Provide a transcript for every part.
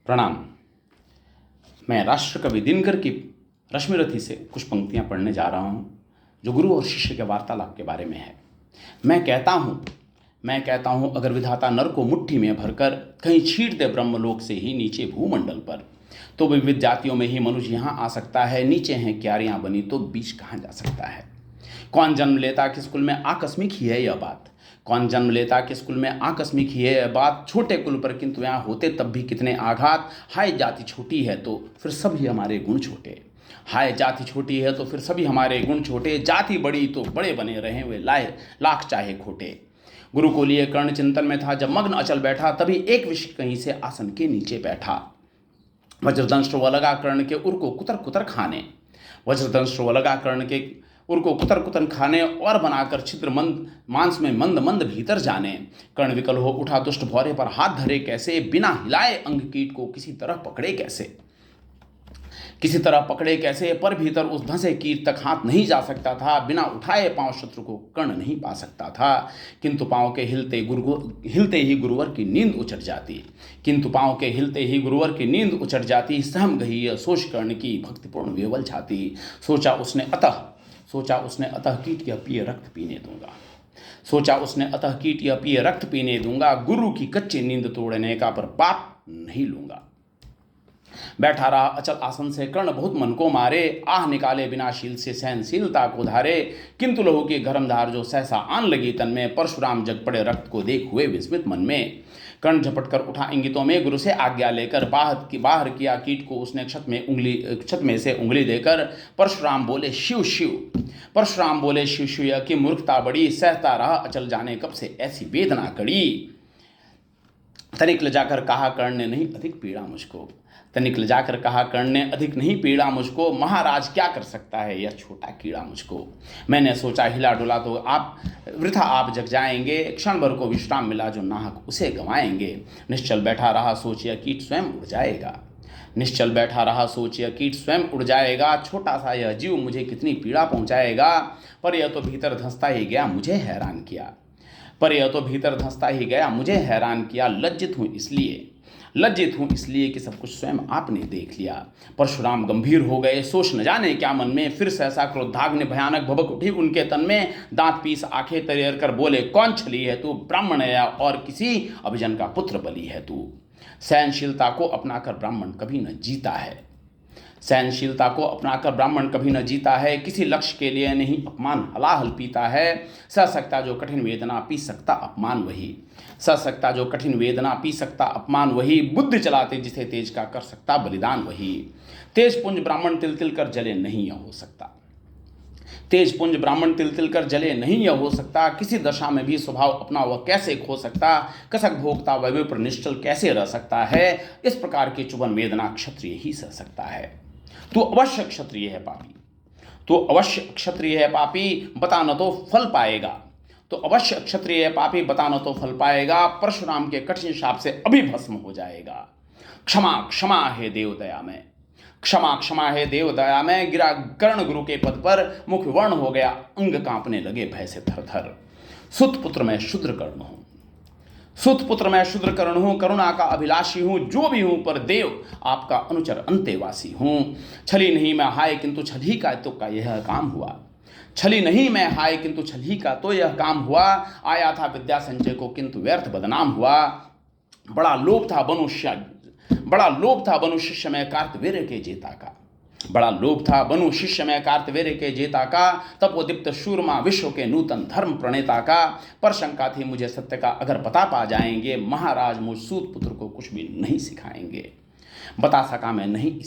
प्रणाम। मैं राष्ट्र कवि दिनकर की रश्मिरथी से कुछ पंक्तियां पढ़ने जा रहा हूं जो गुरु और शिष्य के वार्तालाप के बारे में है। मैं कहता हूं अगर विधाता नर को मुट्ठी में भरकर कहीं छीट दे ब्रह्मलोक से ही नीचे भूमंडल पर, तो विविध जातियों में ही मनुष्य यहाँ आ सकता है। नीचे हैं क्यारियां बनी तो बीच कहाँ जा सकता है। कौन जन्म लेता किस कुल में आकस्मिक ही है यह बात। कौन जन्म लेता किस कुल में आकस्मिक ही है यह बात। छोटे कुल पर किंतु यहाँ होते तब भी कितने आघात। हाय जाति छोटी है तो फिर सभी हमारे गुण छोटे। हाय जाति छोटी है तो फिर सभी हमारे गुण छोटे। जाति बड़ी तो बड़े बने रहे वे लाख चाहे खोटे। गुरु को लिए कर्ण चिंतन में था जब मग्न अचल बैठा, तभी एक विषय कहीं से आसन के नीचे बैठा। वज्रदंश वो लगा कर्ण के उर को कुतर कुतर खाने। वज्रदंश वो लगा कर्ण के उर को कुतर कुतर खाने और बनाकर छिद्र मंद मांस में मंद मंद भीतर जाने। कर्ण विकल हो उठा दुष्ट भौरे पर हाथ धरे कैसे। बिना हिलाए अंग कीट को किसी तरह पकड़े कैसे। पर भीतर उस धंसे कीट तक हाथ नहीं जा सकता था। बिना उठाए पांव शत्रु को कर्ण नहीं पा सकता था। किंतु पांव के हिलते ही गुरुवर की नींद उचट जाती। सहम गई यह सोच कर्ण की भक्तिपूर्ण वेवल छाती। सोचा उसने अतः कीट यह पिए रक्त पीने दूंगा। गुरु की कच्ची नींद तोड़ने का पर पाप नहीं लूंगा। बैठा रहा अचल आसन से कर्ण बहुत मन को मारे। आह निकाले बिना शील से सहनशीलता को धारे। किंतु लहू की गरमधार जो सहसा आन लगी तन में। परशुराम जग पड़े रक्त को देख हुए विस्मित मन में। कर्ण झपट कर उठा इंगितों में गुरु से आज्ञा लेकर। बाहर किया कीट को उसने छत में से उंगली देकर। परशुराम बोले शिव शिव यह की मूर्खता बड़ी। सहता रहा अचल जाने कब से ऐसी वेदना कड़ी। तनिक लजाकर कहा कर्ण ने नहीं अधिक नहीं पीड़ा मुझको। महाराज क्या कर सकता है यह छोटा कीड़ा मुझको। मैंने सोचा हिला डुला तो आप जग जाएंगे। क्षण भर को विश्राम मिला जो नाहक उसे गंवाएंगे। निश्चल बैठा रहा सोचिया कीट स्वयं उड़ जाएगा। छोटा सा यह जीव मुझे कितनी पीड़ा पहुंचाएगा। पर यह तो भीतर धंसता ही गया मुझे हैरान किया। लज्जित हूं इसलिए कि सब कुछ स्वयं आपने देख लिया। परशुराम गंभीर हो गए सोच न जाने क्या मन में। फिर सहसा क्रोधाग्नि भयानक भभक उठी उनके तन में। दांत पीस आंखें तरेर कर बोले कौन छली है तू। ब्राह्मण है और किसी अभिजन का पुत्र बलि है तू। सहनशीलता को अपनाकर ब्राह्मण कभी न जीता है। किसी लक्ष्य के लिए नहीं अपमान हलाहल पीता है। सह सकता जो कठिन वेदना पी सकता अपमान वही। बुद्धि चलाते जिसे तेज का कर सकता बलिदान वही। तेज पुंज ब्राह्मण तिल तिल कर जले नहीं यह हो सकता। किसी दशा में भी स्वभाव अपना वह कैसे खो सकता। कसक भोगता वैभव पर निश्चल कैसे रह सकता है। इस प्रकार की चुभन वेदना क्षत्रिय ही सह सकता है। तू अवश्य क्षत्रिय है पापी बता न तो फल पाएगा। परशुराम के कठिन शाप से अभी भस्म हो जाएगा। क्षमा है देव दया में। गिरा कर्ण गुरु के पद पर। मुख वर्ण हो गया अंग कांपने लगे भय से थर। सुत पुत्र मैं शूद्र कर्ण हूं। करुणा का अभिलाषी हूं जो भी हूं। पर देव आपका अनुचर अंतेवासी हूं। छली नहीं मैं हाय किंतु छली का तो यह काम हुआ। आया था विद्या संचय को किंतु व्यर्थ बदनाम हुआ। बड़ा लोभ था बनु शिष्य में कार्तवीर्य के जेता का। तपोदीप्त शूरमा विश्व के नूतन धर्म प्रणेता का। पर शंका थी मुझे सत्य का अगर पता पा जाएंगे। महाराज मुझ सूत पुत्र को कुछ भी नहीं सिखाएंगे। बता सका मैं नहीं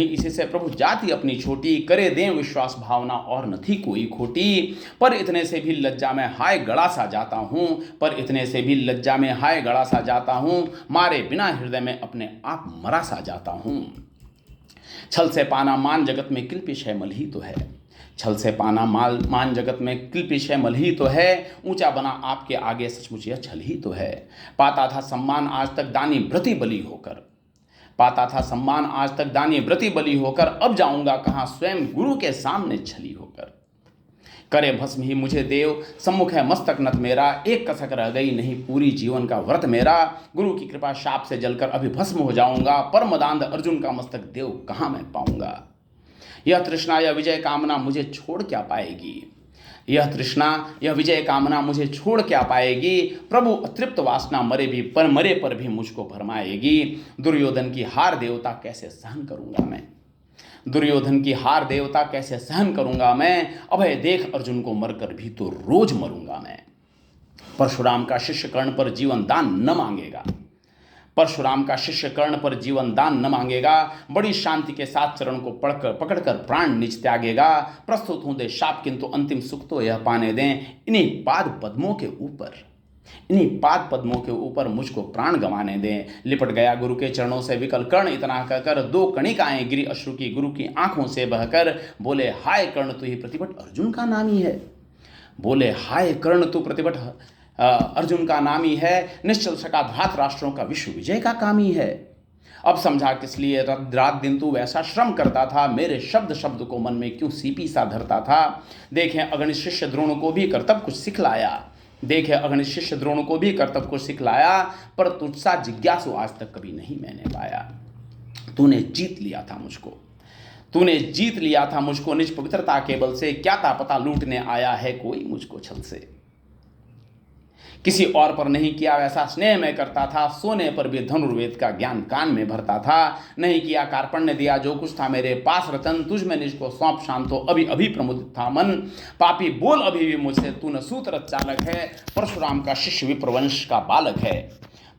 इसी से प्रभु जाति अपनी छोटी। करे दें विश्वास भावना और न थी कोई खोटी। पर इतने से भी लज्जा में हाय गड़ा सा जाता हूँ। मारे बिना हृदय में अपने आप मरा सा जाता हूँ। छल से पाना मान जगत में किल्पिश है मल ही तो है। ऊंचा बना आपके आगे सचमुच यह छल ही तो है। पाता था सम्मान आज तक दानी व्रती बलि होकर। अब जाऊंगा कहाँ स्वयं गुरु के सामने छली होकर। करे भस्म ही मुझे देव, सम्मुख है मस्तक नत मेरा, एक कसक रह गई नहीं पूरी जीवन का व्रत मेरा। गुरु की कृपा शाप से जलकर अभी भस्म हो जाऊंगा, परमदांध अर्जुन का मस्तक देव कहाँ मैं पाऊंगा। यह तृष्णा यह विजय कामना मुझे छोड़ क्या पाएगी, यह तृष्णा यह विजय कामना मुझे छोड़ क्या पाएगी। प्रभु अतृप्त वासना मरे पर भी मुझको भरमाएगी। दुर्योधन की हार देवता कैसे सहन करूंगा मैं, दुर्योधन की हार देवता कैसे सहन करूंगा मैं। अभय देख अर्जुन को मरकर भी तो रोज मरूंगा मैं। परशुराम का शिष्य कर्ण पर जीवन दान न मांगेगा, परशुराम का शिष्य कर्ण पर जीवन दान न मांगेगा। बड़ी शांति के साथ चरण को पकड़कर प्राण निज त्यागेगा। प्रस्तुत हों दे शाप किंतु अंतिम सुख तो यह पाने दें। इन्हीं पाद पद्मों के ऊपर, इन्हीं पाद पद्मों के ऊपर मुझको प्राण गंवाने दें। लिपट गया गुरु के चरणों से विकल कर्ण, इतना कहकर दो कणिकाएं गिरी अश्रु की गुरु की आंखों से बहकर। बोले हाय कर्ण तू ही प्रतिभट अर्जुन का नामी है, बोले हाय कर्ण तू प्रतिभट अर्जुन का नामी है। निश्चल सका धात राष्ट्रों का विश्व विजय का कामी है। अब समझा किस लिए रात दिन तू वैसा श्रम करता था, मेरे शब्द शब्द को मन में क्यों सीपी सा धरता था। देखें अगणित शिष्य द्रोण को भी कर्तव्य कुछ सिखलाया, देखे अगणित शिष्य द्रोण को भी कर्तव्य कुछ सिखलाया, पर तुझसा जिज्ञासु आज तक कभी नहीं मैंने पाया। तूने जीत लिया था मुझको, तूने जीत लिया था मुझको निज पवित्रता के बल से। क्या था पता लूटने आया है कोई मुझको छल से। किसी और पर नहीं किया वैसा स्नेह मैं करता था, सोने पर भी धनुर्वेद का ज्ञान कान में भरता था। नहीं किया कार्पण्य दिया जो कुछ था मेरे पास रतन, तुझ में निज को सौंप शांत हो अभी अभी प्रमुदित था मन। पापी बोल अभी भी मुझसे तू न सूत्रत चालक है। परशुराम का शिष्य विप्रवंश का बालक है,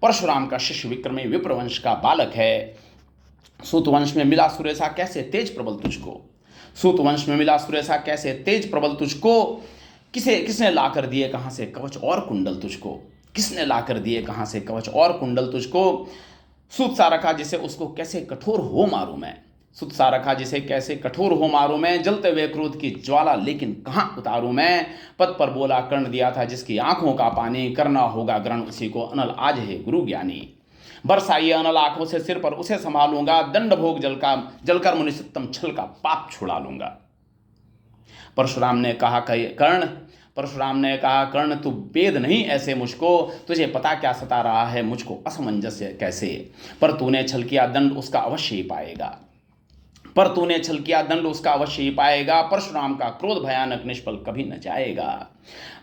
परशुराम का शिष्य विक्रमी विप्रवंश का बालक है। सूतवंश में मिला सुरेशा कैसे तेज प्रबल तुझको, सूतवंश में मिला सुरेशा कैसे तेज प्रबल तुझको। किसने लाकर दिए कहाँ से कवच और कुंडल तुझको, किसने लाकर दिए कहाँ से कवच और कुंडल तुझको। सुत सा रखा जिसे उसको कैसे कठोर हो मारूं मैं, सुत सा रखा जिसे कैसे कठोर हो मारूं मैं। जलते हुए क्रोध की ज्वाला लेकिन कहाँ उतारूं मैं। पद पर बोला कर्ण दिया था जिसकी आंखों का पानी, करना होगा ग्रहण उसी को अनल आज है गुरु ज्ञानी। बरसाइए अनल आंखों से सिर पर उसे संभालूंगा, दंड भोग जलकर मुनिसित्तम छल का पाप छुड़ा लूंगा। परशुराम ने कहा कर्ण तू वेद नहीं ऐसे मुझको, तुझे पता क्या सता रहा है मुझको असमंजस्य कैसे। पर तूने छल किया दंड उसका अवश्य ही पाएगा, पर तूने छल किया दंड उसका अवश्य ही पाएगा। परशुराम का क्रोध भयानक निष्फल कभी न जाएगा।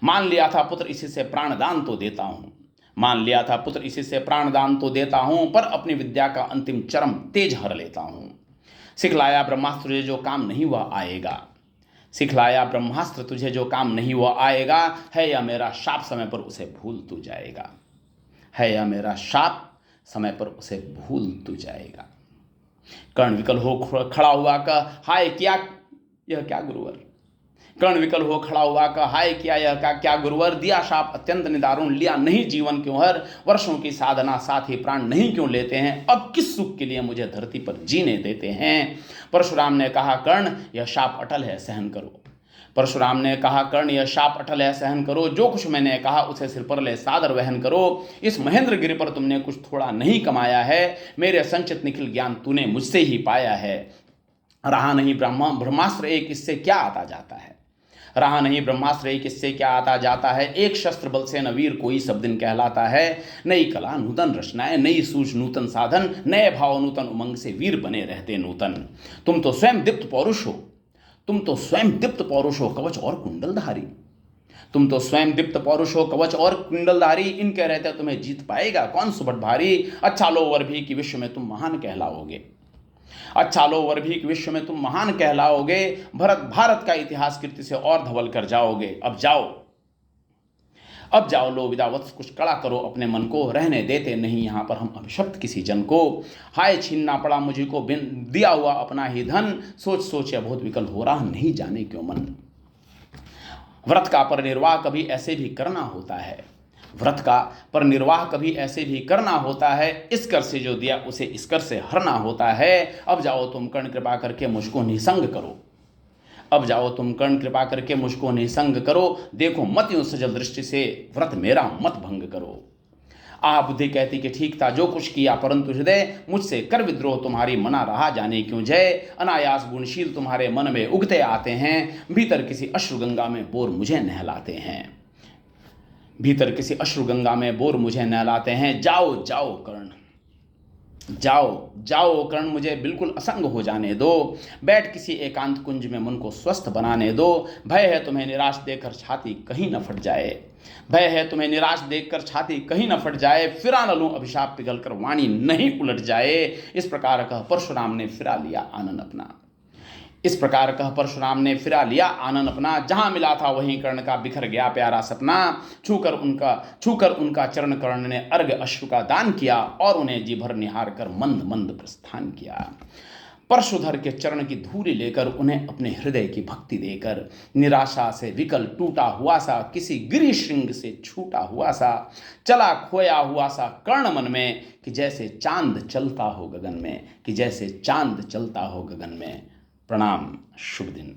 मान लिया था पुत्र इसी से प्राणदान तो देता हूँ, मान लिया था पुत्र इसी से प्राणदान तो देता हूँ, पर अपनी विद्या का अंतिम चरम तेज हर लेता हूँ। सिखलाया ब्रह्मास्त्र तुझे जो काम नहीं हुआ आएगा, सिखलाया ब्रह्मास्त्र तुझे जो काम नहीं हुआ आएगा। है या मेरा शाप समय पर उसे भूल तू जाएगा, है या मेरा शाप समय पर उसे भूल तू जाएगा। कर्ण विकल हो खड़ा हुआ का हाय क्या यह क्या गुरुवर, कर्ण विकल हो खड़ा हुआ का हाय किया यह क्या गुरुवर। दिया शाप अत्यंत निदारुण लिया नहीं जीवन क्यों हर, वर्षों की साधना साथ ही प्राण नहीं क्यों लेते हैं। अब किस सुख के लिए मुझे धरती पर जीने देते हैं। परशुराम ने कहा कर्ण यह शाप अटल है सहन करो, परशुराम ने कहा कर्ण यह शाप अटल है सहन करो। जो कुछ मैंने कहा उसे सिर पर ले सादर वहन करो। इस महेंद्र गिरि पर तुमने कुछ थोड़ा नहीं कमाया है, मेरे संचित निखिल ज्ञान तूने मुझसे ही पाया है। रहा नहीं ब्रह्मास्त्र एक इससे क्या आता जाता है, रहा नहीं ब्रह्मास्त्र एक इससे क्या आता जाता है। एक शस्त्र बल से न वीर कोई सब दिन कहलाता है। नई कला नूतन रचनाएं, नई सूझ नूतन साधन, नए भाव नूतन उमंग से वीर बने रहते नूतन। तुम तो स्वयं दीप्त पौरुष हो, तुम तो स्वयं दीप्त पौरुष हो कवच और कुंडलधारी, तुम तो स्वयं दीप्त पौरुष हो कवच और कुंडलधारी। इनके रहते तुम्हें जीत पाएगा कौन सुबट भारी। अच्छा लो वर भी कि विश्व में तुम महान कहलाओगे, अच्छा लो वर भी कि विश्व में तुम महान कहलाओगे। भारत का इतिहास कीर्ति से और धवल कर जाओगे। अब जाओ लो विदा वत्स कुछ कड़ा करो अपने मन को, रहने देते नहीं यहाँ पर हम अभिशप्त किसी जन को। हाय छीनना पड़ा मुझे को बिन दिया हुआ अपना ही धन, सोच सोच या बहुत विकल हो रहा नहीं जाने क्यों मन। व्रत का परिनिर्वाह कभी ऐसे भी करना होता है, व्रत का परिनिर्वाह कभी ऐसे भी करना होता है। इस कर से जो दिया उसे इस कर से हरना होता है। अब जाओ तुम कर्ण कृपा करके मुझको निसंग करो, अब जाओ तुम कर्ण कृपा करके मुझको निसंग करो। देखो मत यूं सजल दृष्टि से व्रत मेरा मत भंग करो। आ बुद्धि कहती कि ठीक था जो कुछ किया, परंतु हृदय मुझसे कर विद्रोह तुम्हारी मना रहा जाने क्यों जय। अनायास गुणशील तुम्हारे मन में उगते आते हैं, भीतर किसी अश्रुगंगा में बोर मुझे नहलाते हैं। भीतर किसी अश्रुगंगा में बोर मुझे नहलाते हैं। जाओ जाओ कर्ण, जाओ जाओ कर्ण, मुझे बिल्कुल असंग हो जाने दो। बैठ किसी एकांत कुंज में मन को स्वस्थ बनाने दो। भय है तुम्हें निराश देखकर छाती कहीं न फट जाए, भय है तुम्हें निराश देखकर छाती कहीं न फट जाए। फिरा न लूं अभिशाप पिघलकर वाणी नहीं उलट जाए। इस प्रकार कह परशुराम ने फिरा लिया आनन अपना। इस प्रकार कह परशुराम ने फिरा लिया आनन अपना। जहां मिला था वहीं कर्ण का बिखर गया प्यारा सपना। छूकर उनका चरण कर्ण ने अर्घ अश्रु का दान किया और उन्हें जी भर निहार कर मंद मंद प्रस्थान किया। परशुधर के चरण की धूली लेकर, उन्हें अपने हृदय की भक्ति देकर, निराशा से विकल टूटा हुआ सा, किसी गिरि श्रृंग से छूटा हुआ सा, चला खोया हुआ सा कर्ण मन में, कि जैसे चांद चलता हो गगन में, कि जैसे चांद चलता हो गगन में। प्रणाम, शुभ दिन।